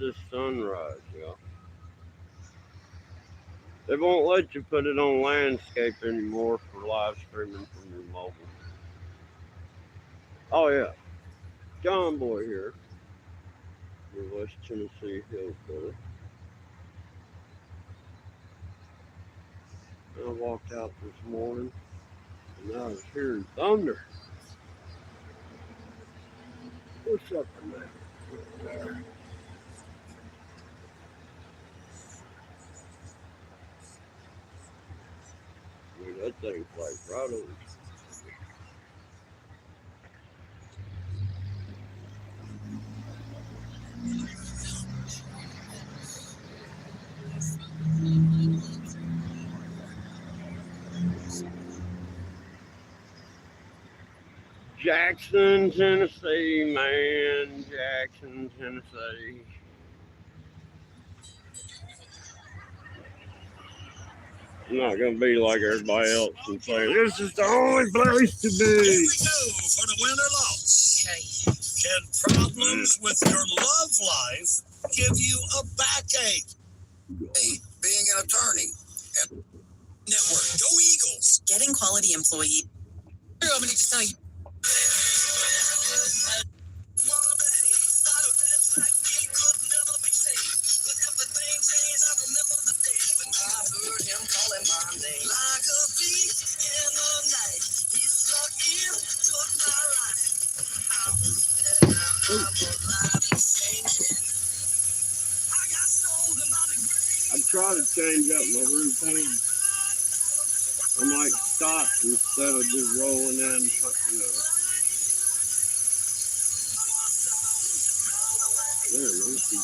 this sunrise, y'all. They won't let you put it on landscape anymore for live streaming from your mobile. Oh yeah, John Boy here, your West Tennessee hillbilly. I walked out this morning and I was hearing thunder. What's up in there? I mean, that thing's like right over. Jackson, Tennessee, man. Jackson, Tennessee. I'm not gonna be like everybody else and say this is the only place to be. Here we go for the win or loss. Okay. Can problems with your love life give you a backache? Being an attorney. Network. Go Eagles. Getting quality employee. I'm gonna need to tell you. I try to change up my routine. I might stop instead of just rolling in, you know. There are those people.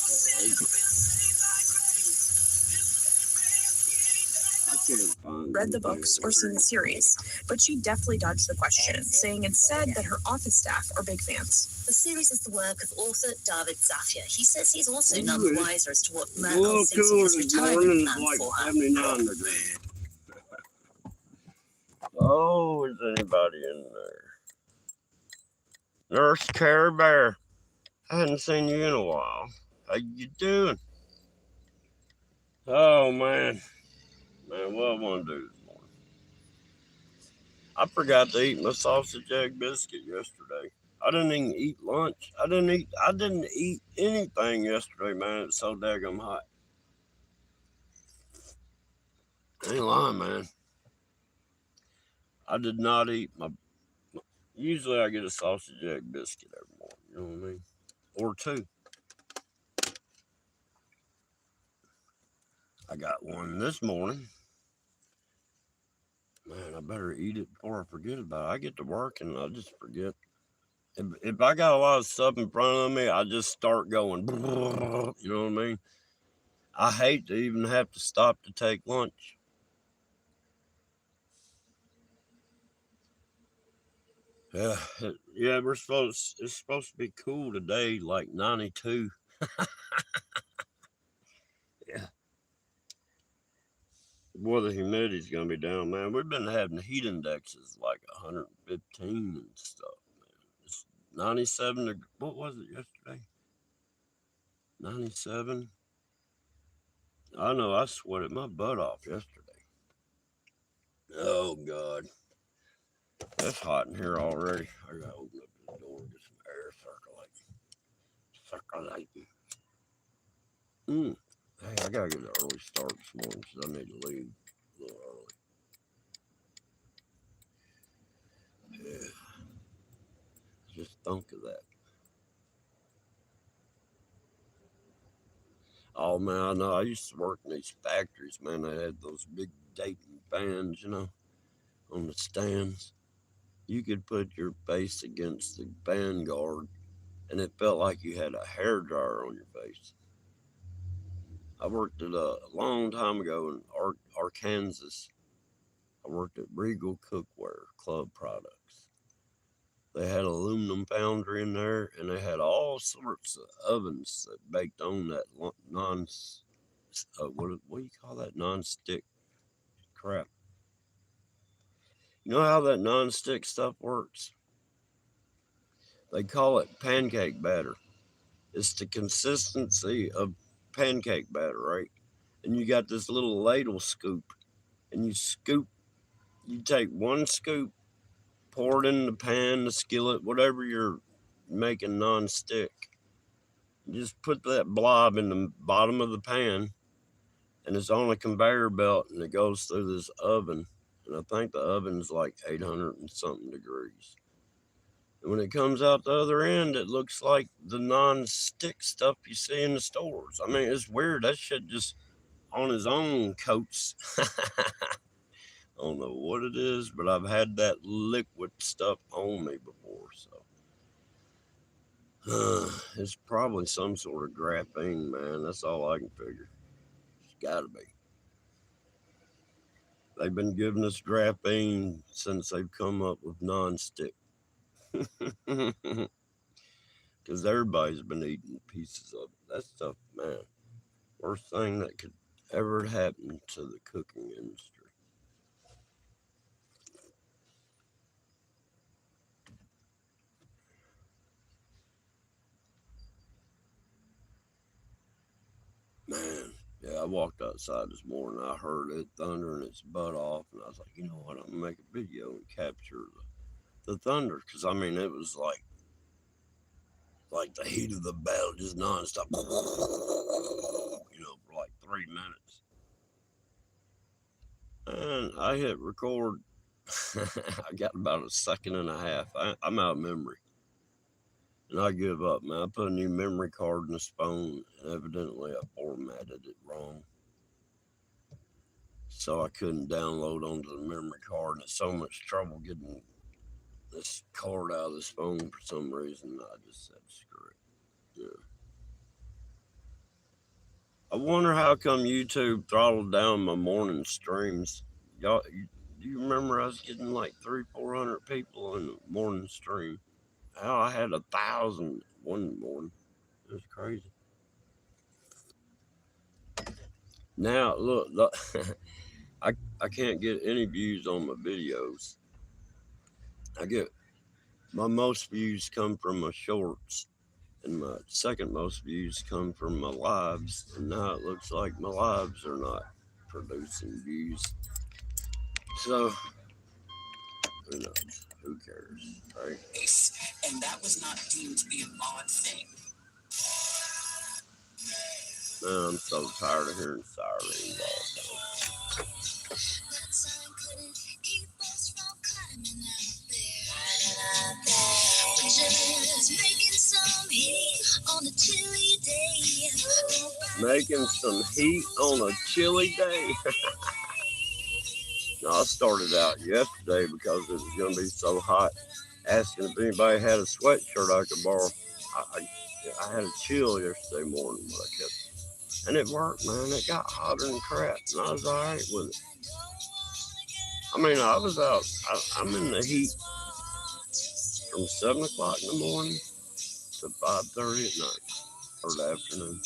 I can't find read the books or seen the series, but she deftly dodged the question, saying instead that her office staff are big fans. The series is the work of author David Zafir. He says he's also none the wiser as to what Merkel thinks of his retirement plan like for her. 79 degrees. Oh, is anybody in there? Nurse Care Bear. I hadn't seen you in a while. How you doing? Oh, man. Man, what I want to do this morning? I forgot to eat my sausage egg biscuit yesterday. I didn't even eat lunch. I didn't eat anything yesterday, man. It's so daggum hot. I ain't lying, man. I did not eat my. Usually I get a sausage egg biscuit every morning. You know what I mean? Or two. I got one this morning. Man, I better eat it before I forget about it. I get to work and I just forget. If I got a lot of stuff in front of me, I just start going. You know what I mean? I hate to even have to stop to take lunch. Yeah, it's supposed to be cool today, like 92. Yeah. Boy, the humidity's gonna be down, man. We've been having heat indexes like 115 and stuff, man. It's 97. What was it yesterday? 97. I know I sweated my butt off yesterday. Oh God, it's hot in here already. I gotta open up the door and get some air circulating. Hey, I gotta get an early start this morning because I need to leave a little early. Yeah, just think of that. Oh man, I know. I used to work in these factories, man. They had those big Dayton fans, you know, on the stands. You could put your face against the fan guard, and it felt like you had a hairdryer on your face. I worked at a long time ago in Arkansas. I worked at Regal Cookware Club Products. They had aluminum foundry in there, and they had all sorts of ovens that baked on that what do you call that, non-stick crap? You know how that non-stick stuff works? They call it pancake batter. It's the consistency of pancake batter, right? And you got this little ladle scoop, and you take one scoop, pour it in the pan, the skillet, whatever you're making non-stick. Just put that blob in the bottom of the pan, and it's on a conveyor belt, and it goes through this oven. And I think the oven's like 800 and something degrees. And when it comes out the other end, it looks like the non-stick stuff you see in the stores. I mean, it's weird. That shit just on its own coats. I don't know what it is, but I've had that liquid stuff on me before, so it's probably some sort of graphene, man. That's all I can figure. It's gotta be. They've been giving us graphene since they've come up with non-stick. Because everybody's been eating pieces of it. That stuff, man, worst thing that could ever happen to the cooking industry. Man, yeah, I walked outside this morning. I heard it thundering its butt off, and I was like, you know what? I'm gonna make a video and capture the thunder, because I mean, it was like the heat of the battle, just nonstop, for like 3 minutes. And I hit record. I got about a second and a half. I'm out of memory. And I give up, man. I put a new memory card in this phone, and evidently I formatted it wrong. So I couldn't download onto the memory card, and it's so much trouble getting this card out of this phone for some reason. I just said, screw it. Yeah. I wonder how come YouTube throttled down my morning streams. Y'all, do you remember I was getting like 300-400 people in the morning stream? Hell, I had 1,000 one morning. It was crazy. Now look, I can't get any views on my videos. I get my most views come from my shorts, and my second most views come from my lives. And now it looks like my lives are not producing views. So who knows? Who cares, right? And that was not deemed to be an odd thing. Man, I'm so tired of hearing sirens all day. Making some heat on a chilly day. No, I started out yesterday because it was going to be so hot, asking if anybody had a sweatshirt I could borrow. I had a chill yesterday morning, but I kept, and it worked, man. It got hotter than crap, and I was all right with it. I mean, I was out. I'm in the heat from 7 o'clock in the morning to 5:30 at night or the afternoon.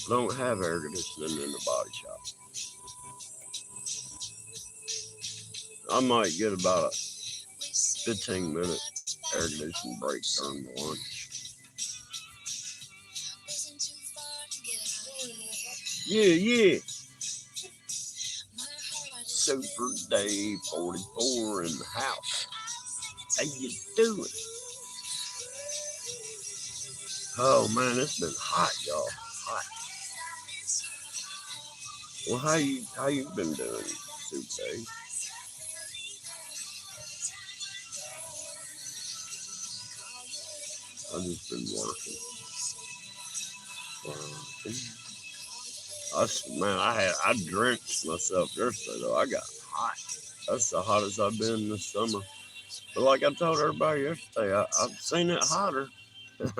I don't have air conditioning in the body shop. I might get about a 15-minute air conditioning break during lunch. Yeah. Super Dave 44 in the house. How you doing? Oh man, it's been hot, y'all. Hot. Well, how you been doing, Super Dave? I've just been working. I drenched myself yesterday though. I got hot. That's the hottest I've been this summer. But like I told everybody yesterday, I've seen it hotter. But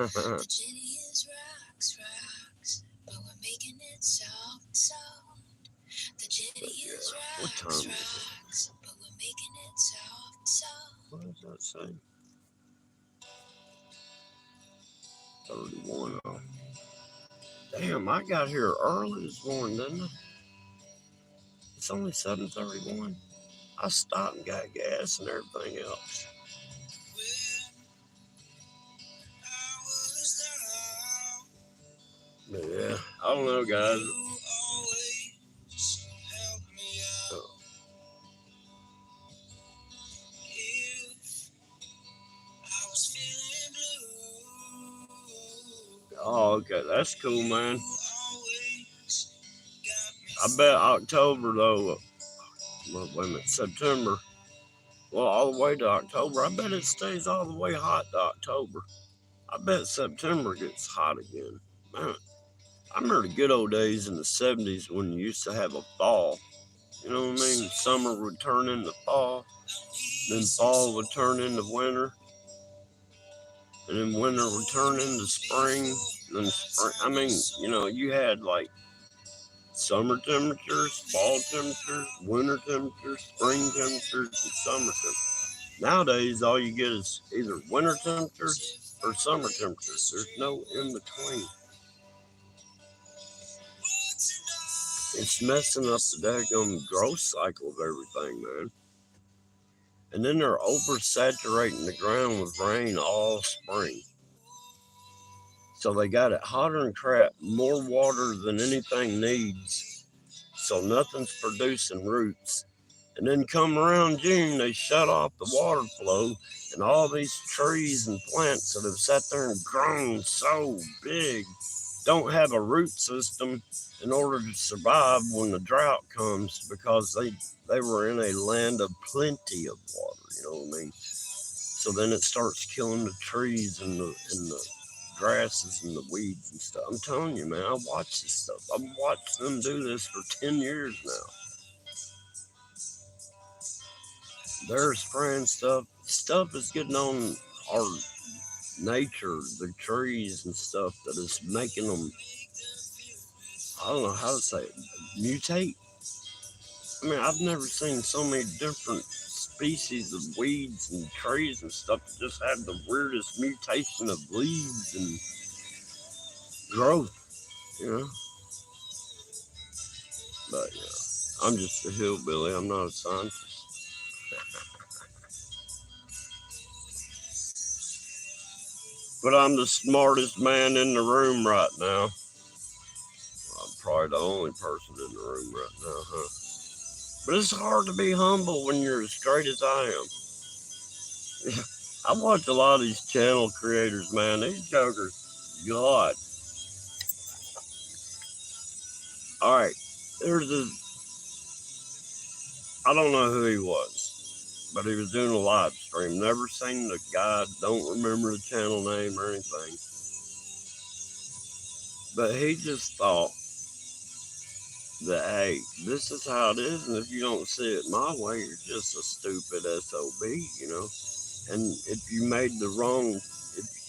yeah, what time is it? What does that say? 31 off. Damn, I got here early this morning, didn't I? It's only 7:31. I stopped and got gas and everything else. But yeah, I don't know, guys. Oh, okay, that's cool, man. I bet October though. Well, wait a minute, September. Well, all the way to October. I bet it stays all the way hot to October. I bet September gets hot again. Man, I remember the good old days in the 70s when you used to have a fall. You know what I mean? Summer would turn into fall, then fall would turn into winter, and then winter would turn into spring, then spring. I mean, you had like summer temperatures, fall temperatures, winter temperatures, spring temperatures, and summer temperatures. Nowadays, all you get is either winter temperatures or summer temperatures. There's no in between. It's messing up the daggone growth cycle of everything, man. And then they're oversaturating the ground with rain all spring. So they got it hotter than crap, more water than anything needs. So nothing's producing roots. And then come around June, they shut off the water flow, and all these trees and plants that have sat there and grown so big don't have a root system in order to survive when the drought comes, because they were in a land of plenty of water, you know what I mean? So then it starts killing the trees and the grasses and the weeds and stuff. I'm telling you, man, I watch this stuff. I've watched them do this for 10 years now. They're spraying stuff. Stuff is getting on our nature, the trees and stuff, that is making them, I don't know how to say it, mutate. I mean, I've never seen so many different species of weeds and trees and stuff that just have the weirdest mutation of leaves and growth, you know? But yeah, I'm just a hillbilly. I'm not a scientist. But I'm the smartest man in the room right now. I'm probably the only person in the room right now, huh? But it's hard to be humble when you're as straight as I am. I watch a lot of these channel creators, man. These jokers, God. All right, there's this, I don't know who he was, but he was doing a live stream. Never seen the guy, don't remember the channel name or anything. But he just thought that, hey, this is how it is, and if you don't see it my way, you're just a stupid SOB, you know? And if you made the wrong,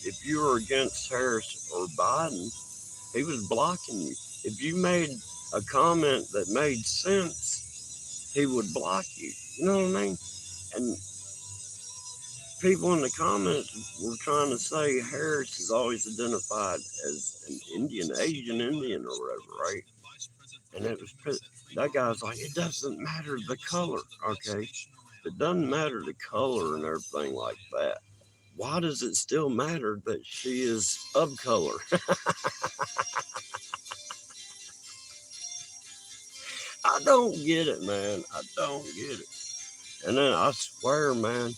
if you were against Harris or Biden, he was blocking you. If you made a comment that made sense, he would block you. You know what I mean? And people in the comments were trying to say Harris is always identified as an Indian, Asian Indian or whatever, right? And it was, that guy's like, it doesn't matter the color, okay? It doesn't matter the color and everything like that. Why does it still matter that she is of color? I don't get it, man. I don't get it. And then I swear, man,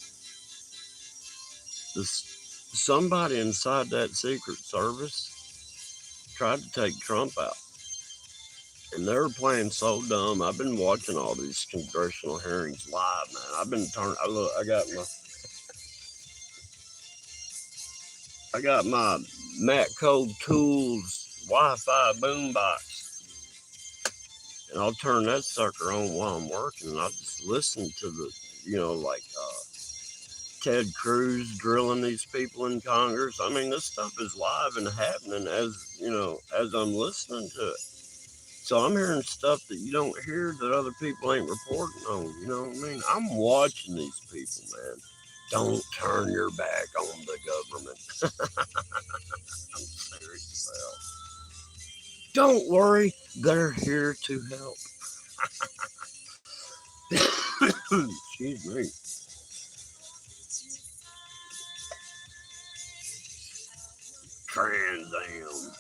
somebody inside that Secret Service tried to take Trump out. And they were playing so dumb. I've been watching all these congressional hearings live, man. I've been turning. I got my Mac Code Tools Wi-Fi boombox, and I'll turn that sucker on while I'm working, and I'll just listen to the, like Ted Cruz drilling these people in Congress. I mean, this stuff is live and happening as I'm listening to it. So I'm hearing stuff that you don't hear that other people ain't reporting on. You know what I mean? I'm watching these people, man. Don't turn your back on the government. I'm serious about. Don't worry, they're here to help. Excuse me. TransAm.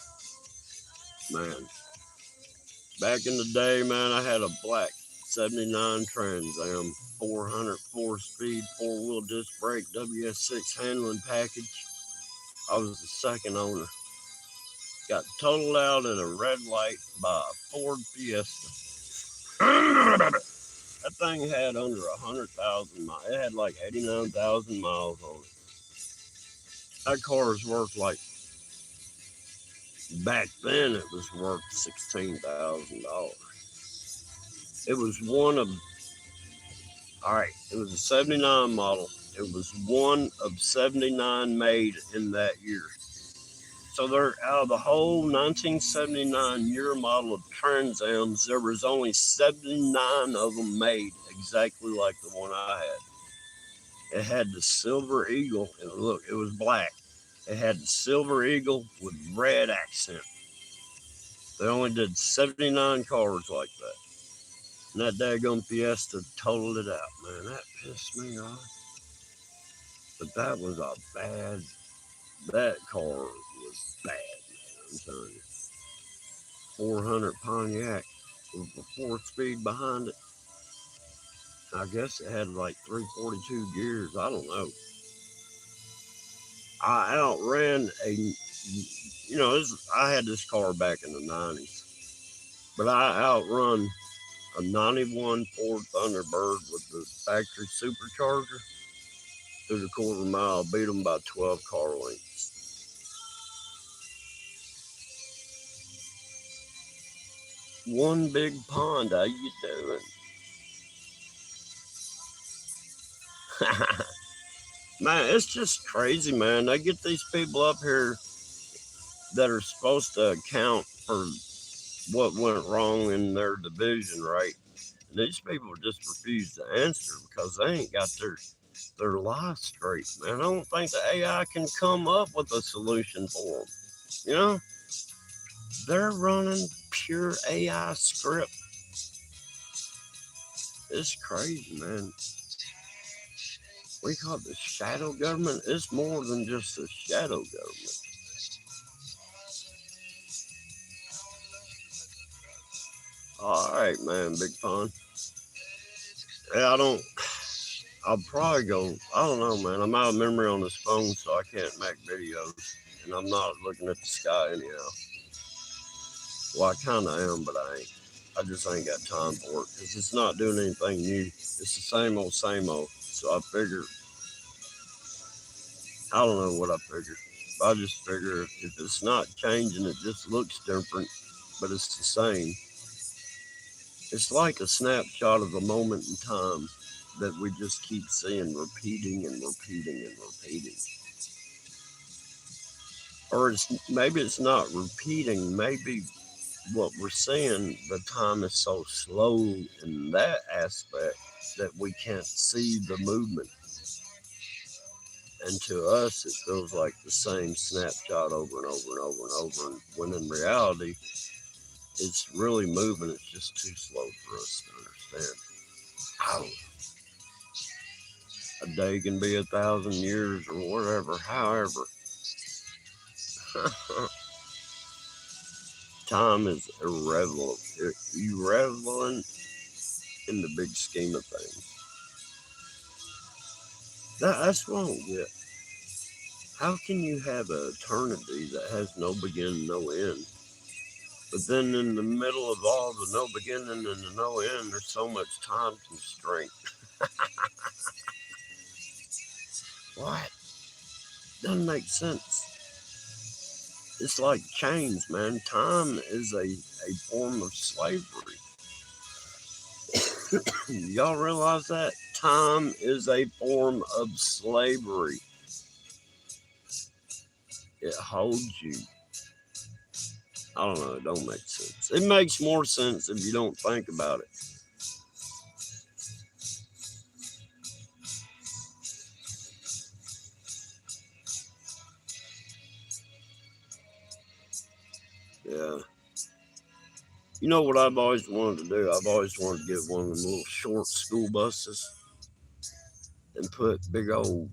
Man, back in the day, man, I had a black 79 TransAm, 404 speed, four-wheel disc brake, WS6 handling package. I was the second owner. Got totaled out at a red light by a Ford Fiesta. That thing had under 100,000 miles. It had like 89,000 miles on it. That car is worth like, back then it was worth $16,000. It was it was a 79 model. It was one of 79 made in that year. So there, out of the whole 1979 year model of TransAms, there was only 79 of them made exactly like the one I had. It had the silver eagle, and look, it was black. It had the silver eagle with red accent. They only did 79 cars like that. And that daggone Fiesta totaled it out, man. That pissed me off. But that was that car was bad, man, I'm telling you. 400 Pontiac with a 4-speed behind it. I guess it had like 342 gears. I don't know. I outran I had this car back in the 90s, but I outrun a 91 Ford Thunderbird with the factory supercharger through the quarter mile. Beat them by 12 car lengths. One Big Pond, how you doing? Man, it's just crazy, man. They get these people up here that are supposed to account for what went wrong in their division, right? And these people just refuse to answer because they ain't got their life straight, man. I don't think the AI can come up with a solution for them. You know, they're running pure AI script. It's crazy, man. We call it the shadow government. It's more than just a shadow government. All right, man, Big Pun. Yeah, I'll probably go, I don't know, man. I'm out of memory on this phone, so I can't make videos. And I'm not looking at the sky anyhow. Well, I kind of am, but I ain't. I just ain't got time for it because it's not doing anything new. It's the same old, same old. So I figure, I don't know what I figure. I just figure if it's not changing, it just looks different, but it's the same. It's like a snapshot of a moment in time that we just keep seeing repeating and repeating and repeating. Or maybe it's not repeating, maybe what we're seeing, the time is so slow in that aspect that we can't see the movement. And to us, it feels like the same snapshot over and over and over and over. When in reality, it's really moving. It's just too slow for us to understand. How a day can be 1,000 years or whatever. However, time is irrelevant in the big scheme of things. That's what I don't get. How can you have an eternity that has no beginning, no end? But then in the middle of all the no beginning and the no end, there's so much time constraint. What? Doesn't make sense. It's like chains, man. Time is a form of slavery. Y'all realize that? Time is a form of slavery. It holds you. I don't know. It don't make sense. It makes more sense if you don't think about it. Yeah. You know what I've always wanted to do? I've always wanted to get one of them little short school buses and put big old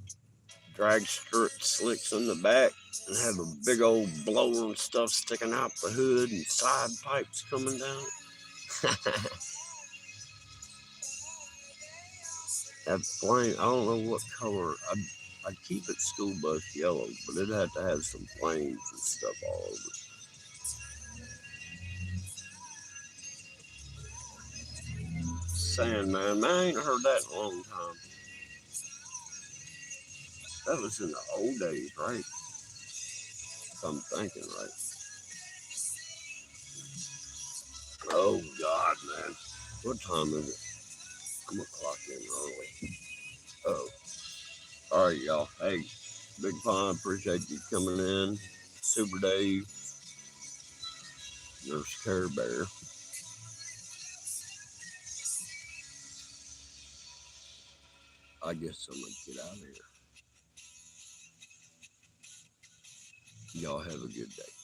drag slicks in the back and have a big old blower and stuff sticking out the hood and side pipes coming down. That flame, I don't know what color. I'd keep it school bus yellow, but it had to have some flames and stuff all over it. Sandman, man, I ain't heard that in a long time. That was in the old days, right? If I'm thinking right. Oh, God, man. What time is it? I'm going to clock in early. Oh. All right, y'all. Hey, Big Pine, appreciate you coming in. Super Dave, Nurse Care Bear. I guess I'm going to get out of here. Y'all have a good day.